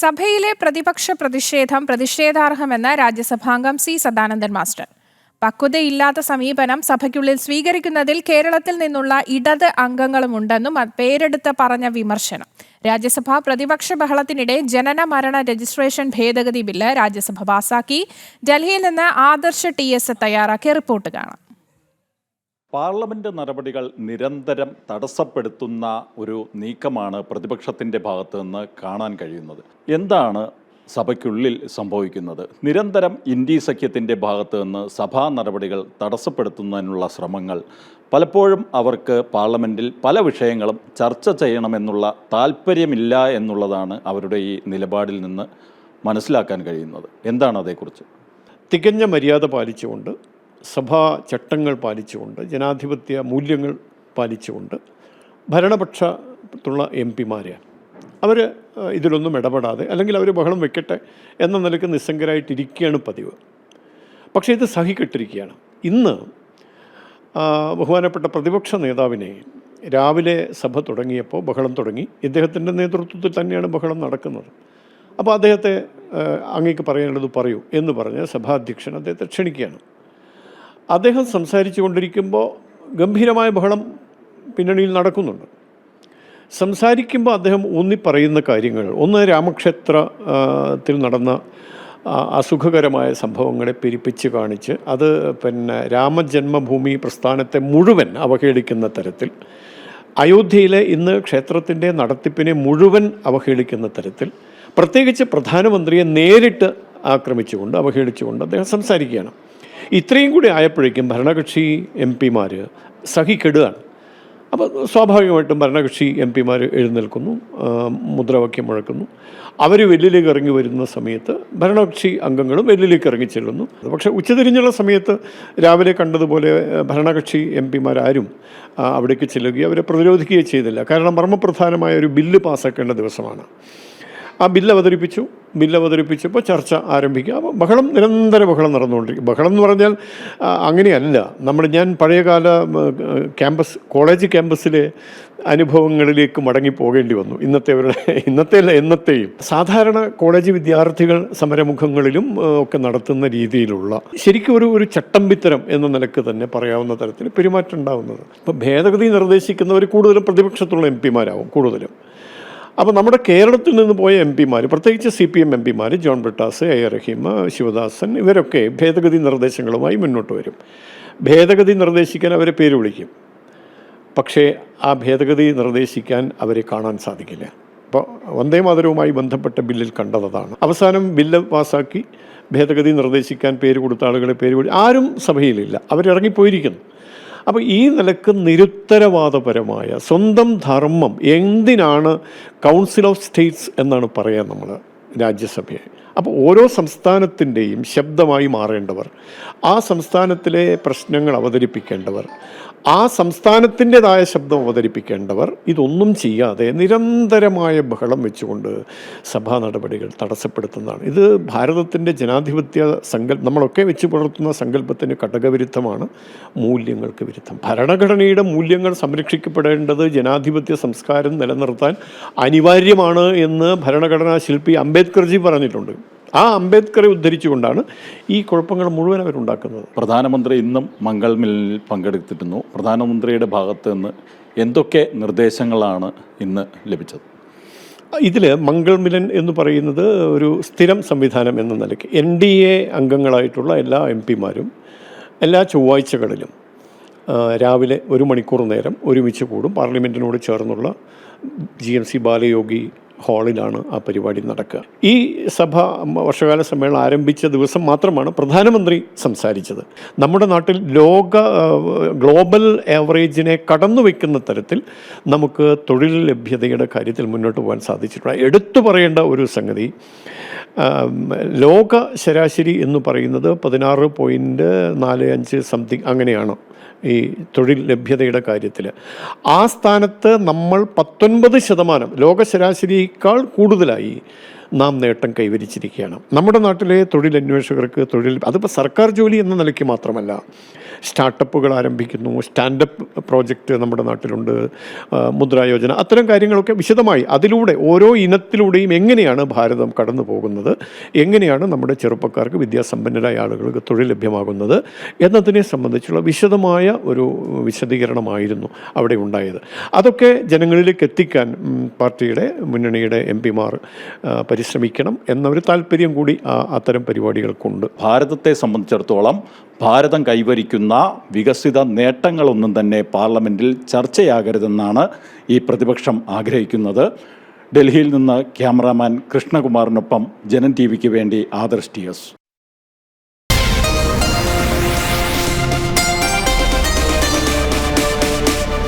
സഭയിലെ പ്രതിപക്ഷ പ്രതിഷേധം പ്രതിഷേധാർഹമെന്ന് രാജ്യസഭാംഗം സി സദാനന്ദൻ മാസ്റ്റർ. പക്വതയില്ലാത്ത സമീപനം സഭയ്ക്കുള്ളിൽ സ്വീകരിക്കുന്നതിൽ കേരളത്തിൽ നിന്നുള്ള ഇടത് അംഗങ്ങളുമുണ്ടെന്നും പേരെടുത്ത് പറഞ്ഞ വിമർശനം. രാജ്യസഭാ പ്രതിപക്ഷ ബഹളത്തിനിടെ ജനന മരണ രജിസ്ട്രേഷൻ ഭേദഗതി ബില്ല് രാജ്യസഭ പാസാക്കി. ഡൽഹിയിൽ നിന്ന് ആദർശ് TS തയ്യാറാക്കിയ റിപ്പോർട്ട് കാണാം. പാർലമെന്റ് നടപടികൾ നിരന്തരം തടസ്സപ്പെടുത്തുന്ന ഒരു നീക്കമാണ് പ്രതിപക്ഷത്തിൻ്റെ ഭാഗത്ത് നിന്ന് കാണാൻ കഴിയുന്നത്. എന്താണ് സഭയ്ക്കുള്ളിൽ സംഭവിക്കുന്നത്? നിരന്തരം ഇന്ത്യ സഖ്യത്തിൻ്റെ ഭാഗത്ത് നിന്ന് സഭാ നടപടികൾ തടസ്സപ്പെടുത്തുന്നതിനുള്ള ശ്രമങ്ങൾ, പലപ്പോഴും അവർക്ക് പാർലമെൻറ്റിൽ പല വിഷയങ്ങളും ചർച്ച ചെയ്യണമെന്നുള്ള താല്പര്യമില്ല എന്നുള്ളതാണ് അവരുടെ ഈ നിലപാടിൽ നിന്ന് മനസ്സിലാക്കാൻ കഴിയുന്നത്. എന്താണ് അതേക്കുറിച്ച്? തികഞ്ഞ മര്യാദ പാലിച്ചുകൊണ്ട്, സഭാ ചട്ടങ്ങൾ പാലിച്ചുകൊണ്ട്, ജനാധിപത്യ മൂല്യങ്ങൾ പാലിച്ചുകൊണ്ട് ഭരണപക്ഷത്തുള്ള MP-മാരെ അവർ ഇതിലൊന്നും ഇടപെടാതെ, അല്ലെങ്കിൽ അവർ ബഹളം വെക്കട്ടെ എന്ന നിലയ്ക്ക് നിസ്സംഗരായിട്ടിരിക്കുകയാണ് പതിവ്. പക്ഷേ ഇത് സഹിക്കെട്ടിരിക്കുകയാണ്. ഇന്ന് ബഹുമാനപ്പെട്ട പ്രതിപക്ഷ നേതാവിനെ രാവിലെ സഭ തുടങ്ങിയപ്പോൾ ബഹളം തുടങ്ങി. ഇദ്ദേഹത്തിൻ്റെ നേതൃത്വത്തിൽ തന്നെയാണ് ബഹളം നടക്കുന്നത്. അപ്പോൾ അദ്ദേഹത്തെ അങ്ങേക്ക് പറയാനുള്ളത് പറയൂ എന്ന് പറഞ്ഞ് സഭാധ്യക്ഷൻ അദ്ദേഹത്തെ ക്ഷണിക്കുകയാണ്. അദ്ദേഹം സംസാരിച്ചു കൊണ്ടിരിക്കുമ്പോൾ ഗംഭീരമായ ബഹളം പിന്നണിയിൽ നടക്കുന്നുണ്ട്. സംസാരിക്കുമ്പോൾ അദ്ദേഹം ഊന്നിപ്പറയുന്ന കാര്യങ്ങൾ, ഒന്ന് രാമക്ഷേത്രത്തിൽ നടന്ന അസുഖകരമായ സംഭവങ്ങളെ പെരുപ്പിച്ച് കാണിച്ച് അത് രാമജന്മഭൂമി പ്രസ്ഥാനത്തെ മുഴുവൻ അവഹേളിക്കുന്ന തരത്തിൽ, അയോധ്യയിലെ ഇന്ന് ക്ഷേത്രത്തിൻ്റെ നടത്തിപ്പിനെ മുഴുവൻ അവഹേളിക്കുന്ന തരത്തിൽ, പ്രത്യേകിച്ച് പ്രധാനമന്ത്രിയെ നേരിട്ട് ആക്രമിച്ചുകൊണ്ട് അവഹേളിച്ചുകൊണ്ട് അദ്ദേഹം സംസാരിക്കുകയാണ്. ഇത്രയും കൂടി ആയപ്പോഴേക്കും ഭരണകക്ഷി MP-മാർ സഹിക്കെടുകയാണ്. അപ്പോൾ സ്വാഭാവികമായിട്ടും ഭരണകക്ഷി MP-മാർ എഴുന്നേൽക്കുന്നു, മുദ്രാവാക്യം മുഴക്കുന്നു. അവർ വെല്ലിലേക്ക് ഇറങ്ങി വരുന്ന സമയത്ത് ഭരണകക്ഷി അംഗങ്ങളും വെല്ലിലേക്ക് ഇറങ്ങി ചെല്ലുന്നു. പക്ഷേ ഉച്ചതിരിഞ്ഞുള്ള സമയത്ത് രാവിലെ കണ്ടതുപോലെ ഭരണകക്ഷി MP-മാരാരും അവിടേക്ക് ചെല്ലുകയോ അവരെ പ്രതിരോധിക്കുകയോ ചെയ്തില്ല. കാരണം മർമ്മപ്രധാനമായ ഒരു ബില്ല് പാസ്സാക്കേണ്ട ദിവസമാണ്. ആ ബില്ല് അവതരിപ്പിച്ചപ്പോൾ ചർച്ച ആരംഭിക്കുക. അപ്പോൾ ബഹളം, നിരന്തര ബഹളം നടന്നുകൊണ്ടിരിക്കും. ബഹളം എന്ന് പറഞ്ഞാൽ അങ്ങനെയല്ല. ഞാൻ പഴയകാല കോളേജ് ക്യാമ്പസിലെ അനുഭവങ്ങളിലേക്ക് മടങ്ങി പോകേണ്ടി വന്നു. എന്നത്തെയും സാധാരണ കോളേജ് വിദ്യാർത്ഥികൾ സമരമുഖങ്ങളിലും ഒക്കെ നടത്തുന്ന രീതിയിലുള്ള ശരിക്കും ഒരു ചട്ടമ്പിത്തരം എന്ന നിലക്ക് തന്നെ പറയാവുന്ന തരത്തിൽ പെരുമാറ്റം ഉണ്ടാകുന്നത്. ഇപ്പം ഭേദഗതി നിർദ്ദേശിക്കുന്നവർ കൂടുതലും പ്രതിപക്ഷത്തുള്ള MP-മാരാവും കൂടുതലും. അപ്പോൾ നമ്മുടെ കേരളത്തിൽ നിന്ന് പോയ MP-മാർ, പ്രത്യേകിച്ച് CPM MP-മാർ, ജോൺ ബ്രിട്ടാസ്, A. റഹീം, ശിവദാസൻ, ഇവരൊക്കെ ഭേദഗതി നിർദ്ദേശങ്ങളുമായി മുന്നോട്ട് വരും. ഭേദഗതി നിർദ്ദേശിക്കാൻ അവരെ പേര് വിളിക്കും. പക്ഷേ ആ ഭേദഗതി നിർദ്ദേശിക്കാൻ അവരെ കാണാൻ സാധിക്കില്ല. അപ്പോൾ വന്ദേ മാതരവുമായി ബന്ധപ്പെട്ട ബില്ലിൽ കണ്ടതാണ്. അവസാനം ബില്ല് പാസ്സാക്കി ഭേദഗതി നിർദ്ദേശിക്കാൻ പേര് കൊടുത്ത ആളുകളെ ആരും സഭയിലില്ല, അവരിറങ്ങിപ്പോയിരിക്കുന്നു. അപ്പോൾ ഈ നിലക്ക് നിരുത്തരവാദപരമായ സ്വന്തം ധർമ്മം, എന്തിനാണ് കൗൺസിൽ ഓഫ് സ്റ്റേറ്റ്സ് എന്നാണ് പറയുക നമ്മൾ രാജ്യസഭയെ. അപ്പോൾ ഓരോ സംസ്ഥാനത്തിൻ്റെയും ശബ്ദമായി മാറേണ്ടവർ, ആ സംസ്ഥാനത്തിലെ പ്രശ്നങ്ങൾ അവതരിപ്പിക്കേണ്ടവർ, ആ സംസ്ഥാനത്തിൻ്റെതായ ശബ്ദം അവതരിപ്പിക്കേണ്ടവർ, ഇതൊന്നും ചെയ്യാതെ നിരന്തരമായ ബഹളം വെച്ചുകൊണ്ട് സഭാ നടപടികൾ തടസ്സപ്പെടുത്തുന്നതാണ്. ഇത് ഭാരതത്തിൻ്റെ ജനാധിപത്യ നമ്മളൊക്കെ വെച്ച് പുലർത്തുന്ന സങ്കല്പത്തിന് ഘടകവിരുദ്ധമാണ്, മൂല്യങ്ങൾക്ക് വിരുദ്ധം. ഭരണഘടനയുടെ മൂല്യങ്ങൾ സംരക്ഷിക്കപ്പെടേണ്ടത് ജനാധിപത്യ സംസ്കാരം നിലനിർത്താൻ അനിവാര്യമാണ് എന്ന് ഭരണഘടനാ ശില്പി അംബേദ്കർജി പറഞ്ഞിട്ടുണ്ട്. ആ അംബേദ്കറെ ഉദ്ധരിച്ചുകൊണ്ടാണ് ഈ കുഴപ്പങ്ങൾ മുഴുവൻ അവരുണ്ടാക്കുന്നത്. പ്രധാനമന്ത്രി ഇന്നും മംഗൾ മിലനിൽ പങ്കെടുത്തിരുന്നു. പ്രധാനമന്ത്രിയുടെ ഭാഗത്ത് നിന്ന് എന്തൊക്കെ നിർദ്ദേശങ്ങളാണ് ഇന്ന് ലഭിച്ചത്? ഇതിൽ മംഗൾ മിലൻ എന്ന് പറയുന്നത് ഒരു സ്ഥിരം സംവിധാനം എന്ന നിലയ്ക്ക് NDA അംഗങ്ങളായിട്ടുള്ള എല്ലാ MP-മാരും എല്ലാ ചൊവ്വാഴ്ചകളിലും രാവിലെ 1 മണിക്കൂർ നേരം ഒരുമിച്ച് കൂടും. പാർലമെൻറ്റിനോട് ചേർന്നുള്ള GMC ബാലയോഗി ഹാളിലാണ് ആ പരിപാടി നടക്കുക. ഈ സഭ വർഷകാല സമ്മേളനം ആരംഭിച്ച ദിവസം മാത്രമാണ് പ്രധാനമന്ത്രി സംസാരിച്ചത്. നമ്മുടെ നാട്ടിൽ ഗ്ലോബൽ ആവറേജിനെ കടന്നു വയ്ക്കുന്ന തരത്തിൽ നമുക്ക് തൊഴിൽ ലഭ്യതയുടെ കാര്യത്തിൽ മുന്നോട്ട് പോകാൻ സാധിച്ചിട്ടുണ്ട്. എടുത്തു പറയേണ്ട ഒരു സംഗതി, ലോക ശരാശരി എന്ന് പറയുന്നത് 16.45 സംതിങ് അങ്ങനെയാണ് ഈ തൊഴിൽ ലഭ്യതയുടെ കാര്യത്തിൽ. ആ സ്ഥാനത്ത് നമ്മൾ 19%, ലോക ശരാശരിയേക്കാൾ കൂടുതലായി നാം നേട്ടം കൈവരിച്ചിരിക്കുകയാണ്. നമ്മുടെ നാട്ടിലെ തൊഴിലന്വേഷകർക്ക് അതിപ്പോൾ സർക്കാർ ജോലി എന്ന നിലയ്ക്ക് മാത്രമല്ല, സ്റ്റാർട്ടപ്പുകൾ ആരംഭിക്കുന്നു, സ്റ്റാൻഡപ്പ് പ്രോജക്റ്റ് നമ്മുടെ നാട്ടിലുണ്ട്, മുദ്രാ യോജന, അത്തരം കാര്യങ്ങളൊക്കെ വിശദമായി അതിലൂടെ ഓരോ ഇനത്തിലൂടെയും എങ്ങനെയാണ് ഭാരതം കടന്നു പോകുന്നത്, എങ്ങനെയാണ് നമ്മുടെ ചെറുപ്പക്കാർക്ക്, വിദ്യാസമ്പന്നരായ ആളുകൾക്ക് തൊഴിൽ ലഭ്യമാകുന്നത് എന്നതിനെ സംബന്ധിച്ചുള്ള വിശദമായ ഒരു വിശദീകരണമായിരുന്നു അവിടെ ഉണ്ടായത്. അതൊക്കെ ജനങ്ങളിലേക്ക് എത്തിക്കാൻ പാർട്ടിയുടെ മുന്നണിയുടെ MP-മാർ പരിശ്രമിക്കണം എന്നൊരു താല്പര്യം കൂടി അത്തരം പരിപാടികൾക്കുണ്ട്. ഭാരതത്തെ സംബന്ധിച്ചിടത്തോളം ഭാരതം കൈവരിക്കുന്ന വികസിത നേട്ടങ്ങളൊന്നും തന്നെ പാർലമെൻറ്റിൽ ചർച്ചയാകരുതെന്നാണ് ഈ പ്രതിപക്ഷം ആഗ്രഹിക്കുന്നത്. ഡൽഹിയിൽ നിന്ന് ക്യാമറാമാൻ കൃഷ്ണകുമാറിനൊപ്പം ജനം TV-ക്ക് വേണ്ടി ആദർശ് TS.